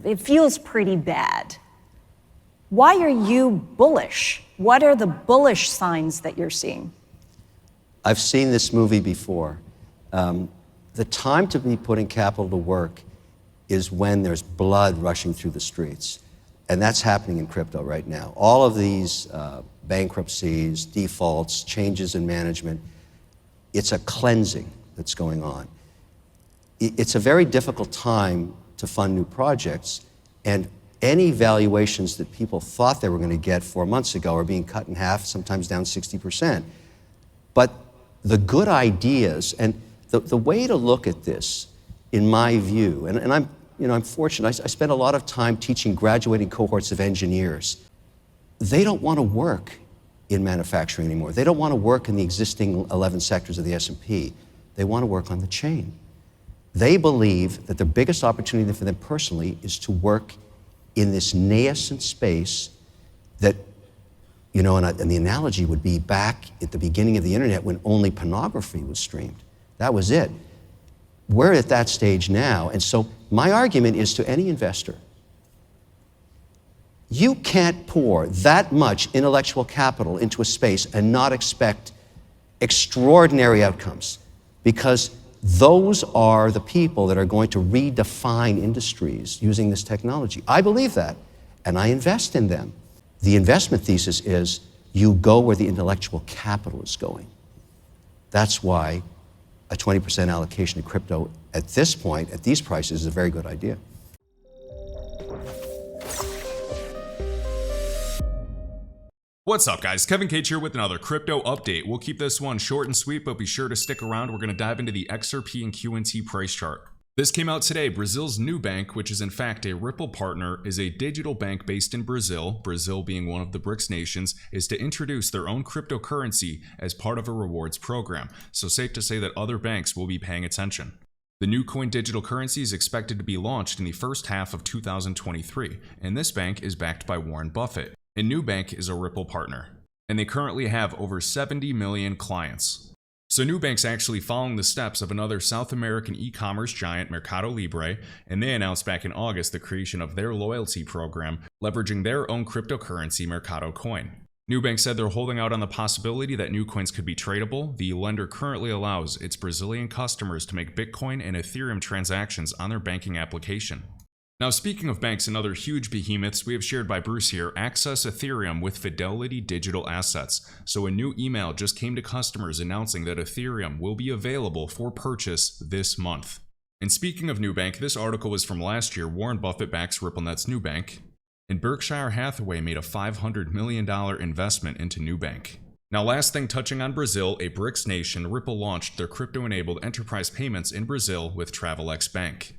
it feels pretty bad. Why are you bullish? What are the bullish signs that you're seeing? I've seen this movie before. The time to be putting capital to work is when there's blood rushing through the streets. And that's happening in crypto right now. All of these bankruptcies, defaults, changes in management, it's a cleansing that's going on. It's a very difficult time to fund new projects, and any valuations that people thought they were going to get 4 months ago are being cut in half, sometimes down 60%. But the good ideas, and the way to look at this, in my view, and I'm fortunate, I spend a lot of time teaching graduating cohorts of engineers. They don't want to work in manufacturing anymore. They don't want to work in the existing 11 sectors of the S&P. They want to work on the chain. They believe that the biggest opportunity for them personally is to work in this nascent space that, and the analogy would be back at the beginning of the internet when only pornography was streamed. That was it. We're at that stage now, and so my argument is to any investor, you can't pour that much intellectual capital into a space and not expect extraordinary outcomes, because those are the people that are going to redefine industries using this technology. I believe that, and I invest in them. The investment thesis is you go where the intellectual capital is going. That's why a 20% allocation to crypto at this point, at these prices, is a very good idea. What's up, guys? Kevin Cage here with another crypto update. We'll keep this one short and sweet, but be sure to stick around. We're going to dive into the XRP and QNT price chart. This came out today. Brazil's Nubank, which is in fact a Ripple partner, is a digital bank based in Brazil, Brazil being one of the BRICS nations, is to introduce their own cryptocurrency as part of a rewards program. So safe to say that other banks will be paying attention. The new coin digital currency is expected to be launched in the first half of 2023, and this bank is backed by Warren Buffett. And Nubank is a Ripple partner, and they currently have over 70 million clients. So Nubank's actually following the steps of another South American e-commerce giant, Mercado Libre, and they announced back in August the creation of their loyalty program, leveraging their own cryptocurrency, Mercado Coin. Nubank said they're holding out on the possibility that new coins could be tradable. The lender currently allows its Brazilian customers to make Bitcoin and Ethereum transactions on their banking application. Now, speaking of banks and other huge behemoths, we have shared by Bruce here, access Ethereum with Fidelity Digital Assets. So a new email just came to customers announcing that Ethereum will be available for purchase this month. And speaking of Nubank, this article was from last year. Warren Buffett backs RippleNet's Nubank, and Berkshire Hathaway made a $500 million investment into Nubank. Now, last thing touching on Brazil, a BRICS nation, Ripple launched their crypto-enabled enterprise payments in Brazil with Travelex Bank.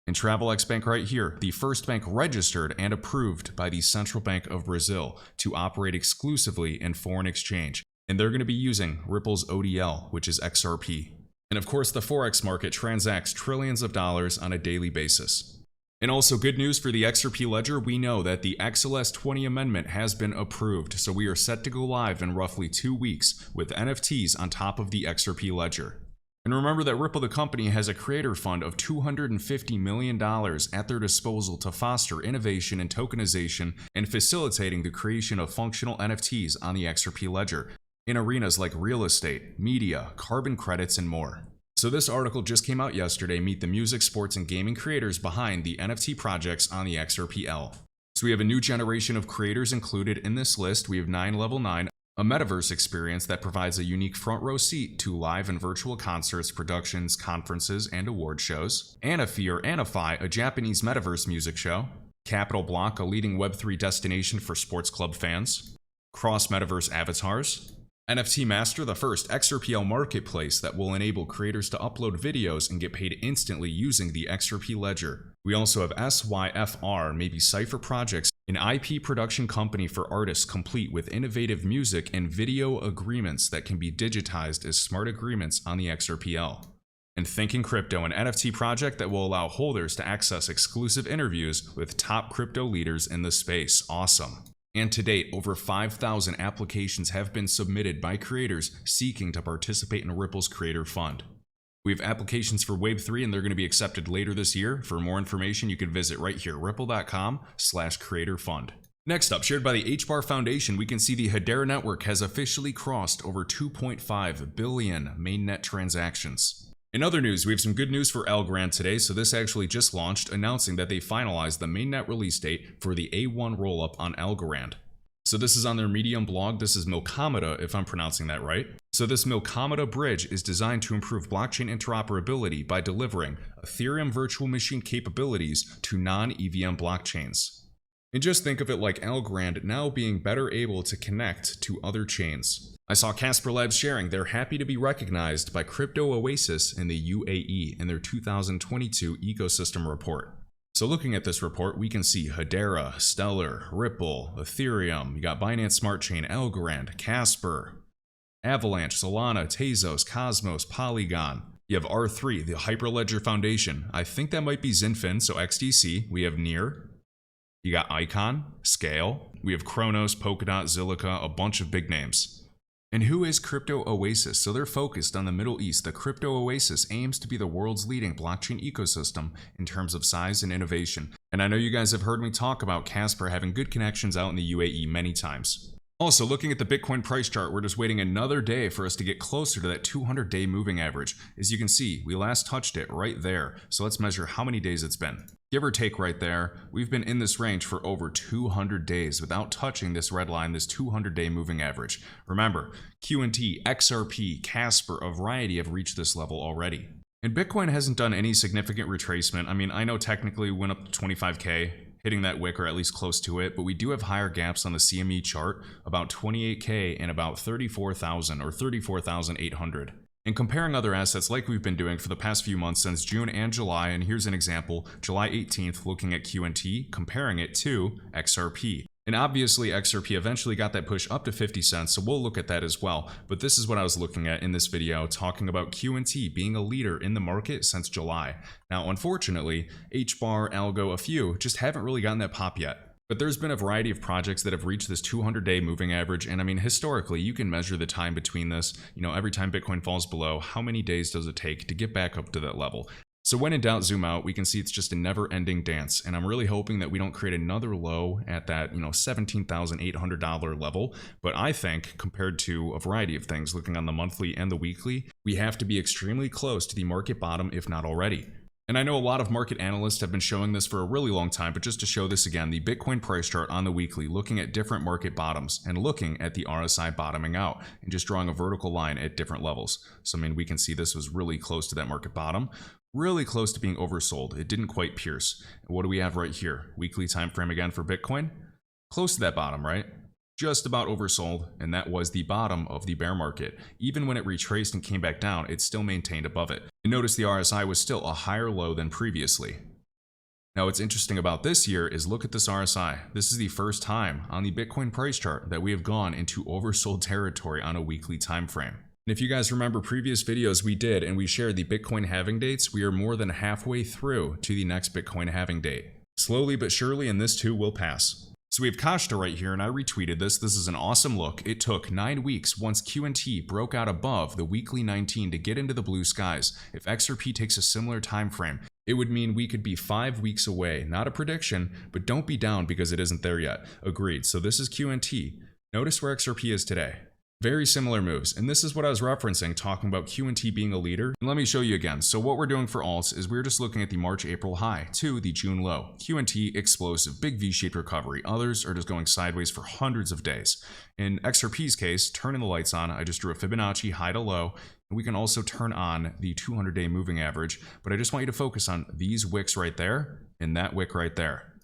And Travelex Bank right here, the first bank registered and approved by the Central Bank of Brazil to operate exclusively in foreign exchange. And they're going to be using Ripple's ODL, which is XRP. And of course, the Forex market transacts trillions of dollars on a daily basis. And also good news for the XRP ledger, we know that the XLS 20 amendment has been approved. So we are set to go live in roughly 2 weeks with NFTs on top of the XRP ledger. And remember that Ripple the company has a creator fund of $250 million at their disposal to foster innovation and tokenization and facilitating the creation of functional NFTs on the XRP ledger in arenas like real estate, media, carbon credits, and more. So this article just came out yesterday. Meet the music, sports, and gaming creators behind the NFT projects on the XRPL. So we have a new generation of creators included in this list. We have 9 Level 9. A metaverse experience that provides a unique front row seat to live and virtual concerts, productions, conferences, and award shows. Anafi or Anafi, a Japanese metaverse music show. Capital Block, a leading Web3 destination for sports club fans. Cross Metaverse Avatars. NFT Master, the first XRPL marketplace that will enable creators to upload videos and get paid instantly using the XRP ledger. We also have SYFR, maybe Cypher Projects, an IP production company for artists complete with innovative music and video agreements that can be digitized as smart agreements on the XRPL. And Thinking Crypto, an NFT project that will allow holders to access exclusive interviews with top crypto leaders in the space. Awesome. And to date, over 5,000 applications have been submitted by creators seeking to participate in Ripple's Creator Fund. We have applications for Wave 3 and they're going to be accepted later this year. For more information, you can visit right here, ripple.com/creatorfund. Next up, shared by the HBAR Foundation, we can see the Hedera network has officially crossed over 2.5 billion mainnet transactions. In other news, we have some good news for Algorand today. So this actually just launched, announcing that they finalized the mainnet release date for the A1 rollup on Algorand. So this is on their Medium blog. This is Milkomeda, if I'm pronouncing that right. So this Milkomeda bridge is designed to improve blockchain interoperability by delivering Ethereum virtual machine capabilities to non-EVM blockchains. And just think of it like Algorand now being better able to connect to other chains. I saw Casper Labs sharing they're happy to be recognized by Crypto Oasis in the UAE in their 2022 ecosystem report. So looking at this report, we can see Hedera, Stellar, Ripple, Ethereum, you got Binance Smart Chain, Algorand, Casper, Avalanche, Solana, Tezos, Cosmos, Polygon. You have R3, the Hyperledger Foundation. I think that might be Zinfin, so XDC. We have Near. You got Icon, Scale. We have Kronos, Polkadot, Zilliqa, a bunch of big names. And who is Crypto Oasis? So they're focused on the Middle East. The Crypto Oasis aims to be the world's leading blockchain ecosystem in terms of size and innovation. And I know you guys have heard me talk about Casper having good connections out in the UAE many times. Also, looking at the Bitcoin price chart, we're just waiting another day for us to get closer to that 200-day moving average. As you can see, we last touched it right there. So let's measure how many days it's been. Give or take right there, we've been in this range for over 200 days without touching this red line, this 200-day moving average. Remember, QNT, XRP, Casper, a variety have reached this level already. And Bitcoin hasn't done any significant retracement. I mean, I know technically we went up to 25K, hitting that wick or at least close to it, but we do have higher gaps on the CME chart, about 28K and about 34,000 or 34,800. And comparing other assets like we've been doing for the past few months since June and July, and here's an example, July 18th, looking at QNT, comparing it to XRP. And obviously XRP eventually got that push up to 50 cents, so we'll look at that as well. But this is what I was looking at in this video, talking about QNT being a leader in the market since July. Now, unfortunately, HBAR, ALGO, a few just haven't really gotten that pop yet. But there's been a variety of projects that have reached this 200-day moving average, and I mean, historically, you can measure the time between this. You know, every time Bitcoin falls below, how many days does it take to get back up to that level? So when in doubt, zoom out. We can see it's just a never-ending dance, and I'm really hoping that we don't create another low at that, $17,800 level. But I think, compared to a variety of things, looking on the monthly and the weekly, we have to be extremely close to the market bottom, if not already. And I know a lot of market analysts have been showing this for a really long time, but just to show this again, the Bitcoin price chart on the weekly, looking at different market bottoms and looking at the RSI bottoming out and just drawing a vertical line at different levels. So, I mean, we can see this was really close to that market bottom, really close to being oversold. It didn't quite pierce. And what do we have right here? Weekly time frame again for Bitcoin. Close to that bottom, right? Just about oversold, and that was the bottom of the bear market. Even when it retraced and came back down, it still maintained above it. And notice the RSI was still a higher low than previously. Now, what's interesting about this year is look at this RSI. This is the first time on the Bitcoin price chart that we have gone into oversold territory on a weekly time frame. And if you guys remember previous videos we did and we shared the Bitcoin halving dates, we are more than halfway through to the next Bitcoin halving date. Slowly but surely, and this too will pass. So we have Kashta right here, and I retweeted this. This is an awesome look. It took 9 weeks once QNT broke out above the weekly 19 to get into the blue skies. If XRP takes a similar time frame, it would mean we could be 5 weeks away. Not a prediction, but don't be down because it isn't there yet. Agreed. So this is QNT. Notice where XRP is today. Very similar moves, and this is what I was referencing, talking about QNT being a leader. And let me show you again. So what we're doing for alts is we're just looking at the March-April high to the June low. QNT, explosive, big V-shaped recovery. Others are just going sideways for hundreds of days. In XRP's case, turning the lights on, I just drew a Fibonacci high to low. And we can also turn on the 200-day moving average, but I just want you to focus on these wicks right there and that wick right there.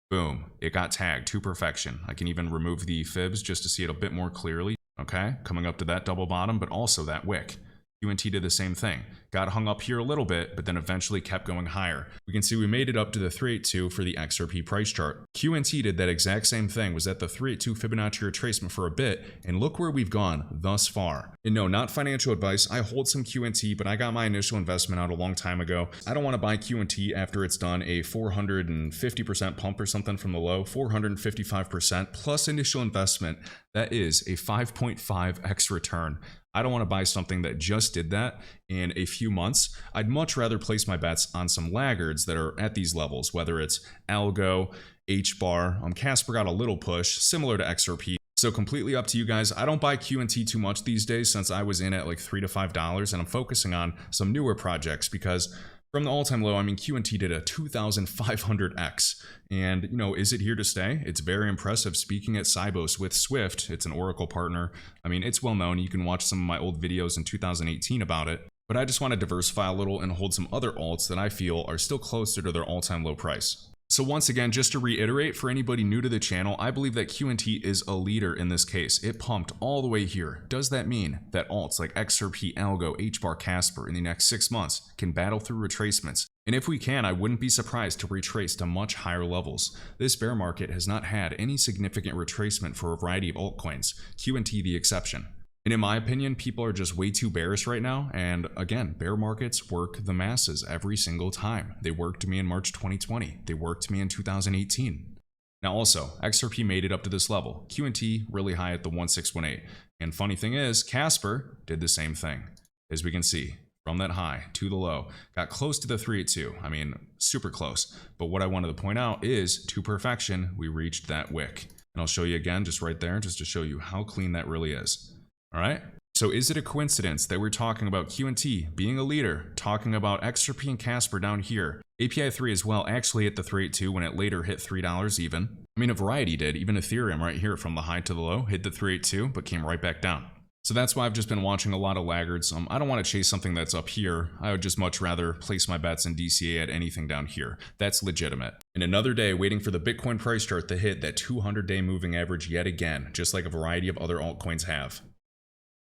Boom, it got tagged to perfection. I can even remove the fibs just to see it a bit more clearly. Okay, coming up to that double bottom, but also that wick. QNT did the same thing. Got hung up here a little bit, but then eventually kept going higher. We can see we made it up to the 382 for the XRP price chart. QNT did that exact same thing, was at the 382 Fibonacci retracement for a bit, and look where we've gone thus far. And no, not financial advice. I hold some QNT, but I got my initial investment out a long time ago. I don't want to buy QNT after it's done a 450% pump or something from the low, 455% plus initial investment. That is a 5.5x return. I don't want to buy something that just did that in a few months. I'd much rather place my bets on some laggards that are at these levels, whether it's ALGO, HBAR. Casper got a little push, similar to XRP. So completely up to you guys. I don't buy QNT too much these days since I was in at like $3 to $5, and I'm focusing on some newer projects because from the all-time low, I mean, QNT did a 2,500x. And, you know, is it here to stay? It's very impressive. Speaking at Sibos with Swift, it's an Oracle partner. I mean, it's well known. You can watch some of my old videos in 2018 about it. But I just want to diversify a little and hold some other alts that I feel are still closer to their all-time low price. So once again, just to reiterate, for anybody new to the channel, I believe that QNT is a leader in this case. It pumped all the way here. Does that mean that alts like XRP, ALGO, HBAR, Casper in the next 6 months can battle through retracements? And if we can, I wouldn't be surprised to retrace to much higher levels. This bear market has not had any significant retracement for a variety of altcoins, QNT the exception. And in my opinion, people are just way too bearish right now. And again, bear markets work the masses every single time. They worked me in March 2020. They worked me in 2018. Now also, XRP made it up to this level. QNT really high at the 1618. And funny thing is, Casper did the same thing. As we can see, from that high to the low, got close to the 382. I mean, super close. But what I wanted to point out is, to perfection, we reached that wick. And I'll show you again, just right there, just to show you how clean that really is. All right. So is it a coincidence that we're talking about QNT being a leader, talking about XRP and Casper down here, API 3 as well actually hit the 382 when it later hit $3 even? I mean, a variety did. Even Ethereum right here from the high to the low hit the 382 but came right back down. So that's why I've just been watching a lot of laggards. I don't want to chase something that's up here. I would just much rather place my bets in DCA at anything down here. That's legitimate. And another day waiting for the Bitcoin price chart to hit that 200-day moving average yet again, just like a variety of other altcoins have.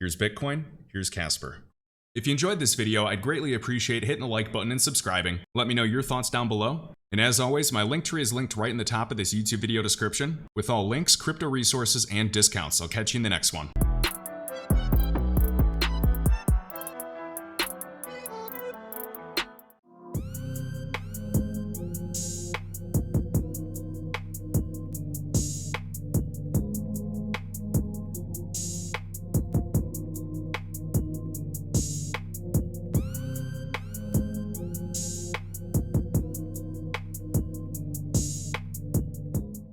Here's Bitcoin, here's Casper. If you enjoyed this video, I'd greatly appreciate hitting the like button and subscribing. Let me know your thoughts down below. And as always, my link tree is linked right in the top of this YouTube video description with all links, crypto resources, and discounts. I'll catch you in the next one.